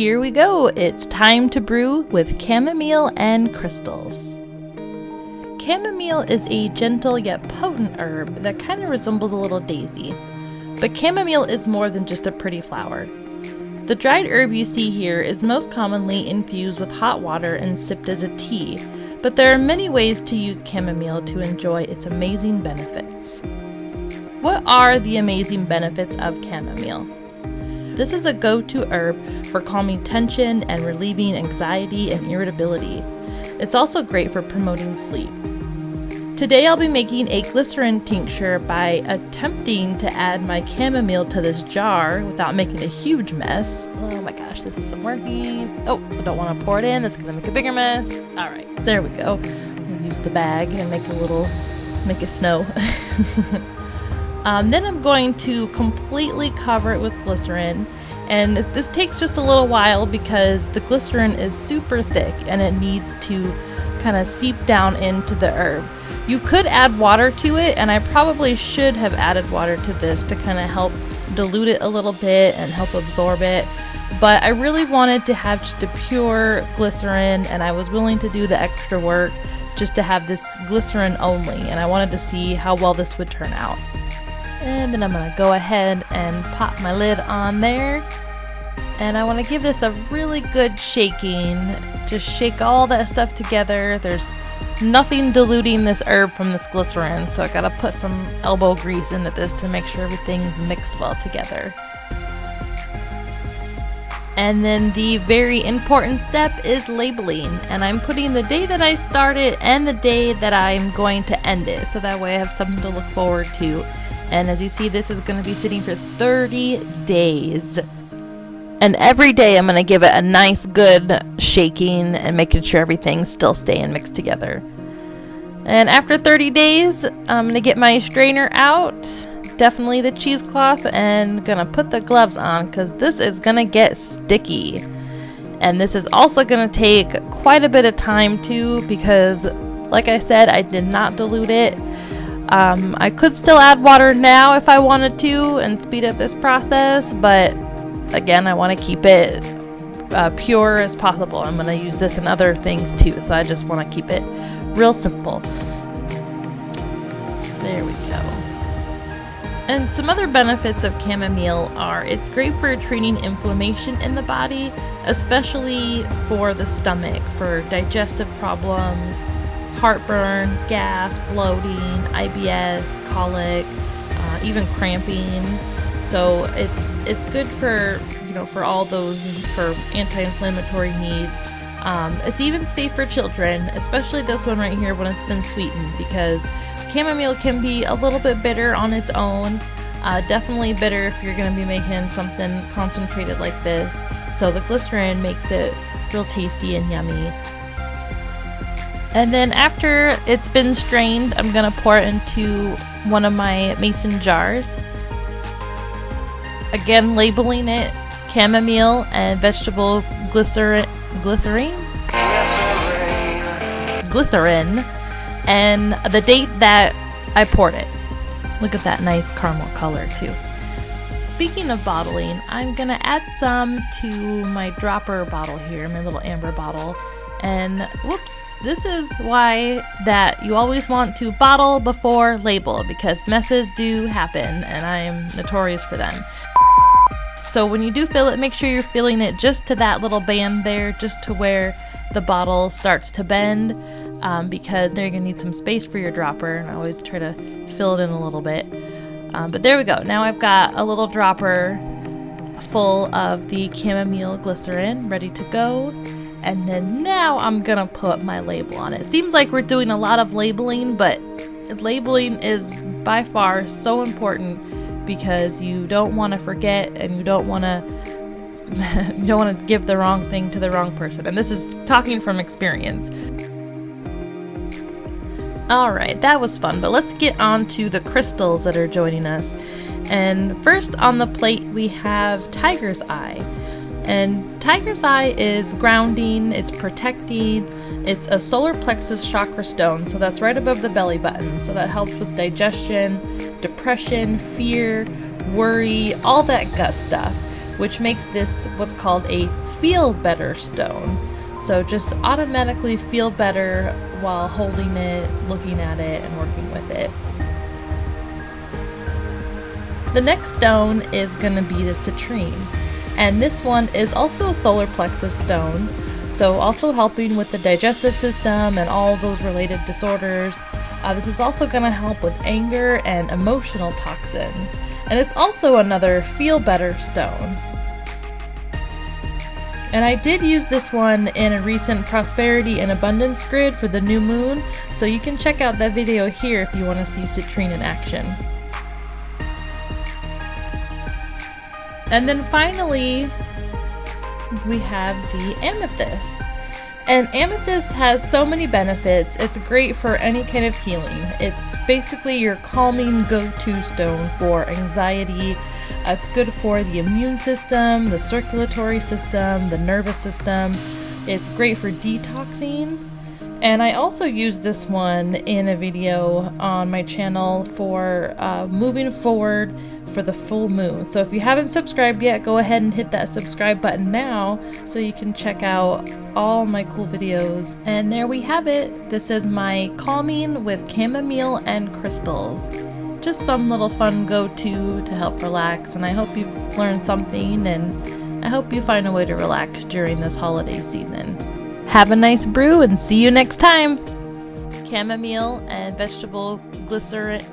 Here we go. It's time to brew with chamomile and crystals. Chamomile is a gentle yet potent herb that kind of resembles a little daisy. But chamomile is more than just a pretty flower. The dried herb you see here is most commonly infused with hot water and sipped as a tea, but there are many ways to use chamomile to enjoy its amazing benefits. What are the amazing benefits of chamomile? This is a go-to herb for calming tension and relieving anxiety and irritability. It's also great for promoting sleep. Today I'll be making a glycerin tincture by attempting to add my chamomile to this jar without making a huge mess. Oh my gosh, this isn't working. Oh, I don't want to pour it in. It's gonna make a bigger mess. All right, there we go. We'll use the bag and make it snow. Then I'm going to completely cover it with glycerin, and this takes just a little while because the glycerin is super thick and it needs to kind of seep down into the herb. You could add water to it, and I probably should have added water to this to kind of help dilute it a little bit and help absorb it, but I really wanted to have just a pure glycerin, and I was willing to do the extra work just to have this glycerin only, and I wanted to see how well this would turn out. And then I'm going to go ahead and pop my lid on there. And I want to give this a really good shaking. Just shake all that stuff together. There's nothing diluting this herb from this glycerin, so I got to put some elbow grease into this to make sure everything's mixed well together. And then the very important step is labeling, and I'm putting the day that I started and the day that I'm going to end it, so that way I have something to look forward to. And as you see, this is going to be sitting for 30 days. And every day I'm going to give it a nice good shaking and making sure everything's still staying mixed together. And after 30 days, I'm going to get my strainer out, definitely the cheesecloth, and going to put the gloves on because this is going to get sticky. And this is also going to take quite a bit of time too because, like I said, I did not dilute it. I could still add water now if I wanted to and speed up this process, but again, I want to keep it pure as possible. I'm going to use this in other things too, so I just want to keep it real simple. There we go. And some other benefits of chamomile are it's great for treating inflammation in the body, especially for the stomach, for digestive problems, heartburn, gas, bloating, IBS, colic, even cramping. So it's good for for all those for anti-inflammatory needs. It's even safe for children, especially this one right here when it's been sweetened, because chamomile can be a little bit bitter on its own. Definitely bitter if you're going to be making something concentrated like this. So the glycerin makes it real tasty and yummy. And then after it's been strained, I'm going to pour it into one of my mason jars. Again, labeling it chamomile and vegetable glycerin, and the date that I poured it. Look at that nice caramel color too. Speaking of bottling, I'm going to add some to my dropper bottle here, my little amber bottle. And whoops. This is why that you always want to bottle before label, because messes do happen and I am notorious for them. So when you do fill it, make sure you're filling it just to that little band there, just to where the bottle starts to bend, because there you're going to need some space for your dropper, and I always try to fill it in a little bit. But there we go. Now I've got a little dropper full of the chamomile glycerin ready to go. And then now I'm gonna put my label on it. Seems like we're doing a lot of labeling, but labeling is by far so important because you don't want to forget, and you don't want to give the wrong thing to the wrong person. And this is talking from experience. All right, that was fun, but let's get on to the crystals that are joining us. And first on the plate we have Tiger's Eye. And Tiger's Eye is grounding, it's protecting, it's a solar plexus chakra stone, so that's right above the belly button. So that helps with digestion, depression, fear, worry, all that gut stuff. which makes this what's called a feel better stone. So just automatically feel better while holding it, looking at it, and working with it. The next stone is going to be the Citrine, and this one is also a solar plexus stone, so also helping with the digestive system and all those related disorders. This is also going to help with anger and emotional toxins, and it's also another feel better stone. And I did use this one in a recent prosperity and abundance grid for the new moon, so you can check out that video here if you want to see Citrine in action. And then finally, we have the Amethyst. And Amethyst has so many benefits. It's great for any kind of healing. It's basically your calming go-to stone for anxiety. It's good for the immune system, the circulatory system, the nervous system. It's great for detoxing. And I also used this one in a video on my channel for moving forward for the full moon. So if you haven't subscribed yet, go ahead and hit that subscribe button now so you can check out all my cool videos. And there we have it. This is my calming with chamomile and crystals. Just some little fun go-to to help relax, and I hope you've learned something, and I hope you find a way to relax during this holiday season. Have a nice brew and see you next time! Chamomile and vegetable glycerin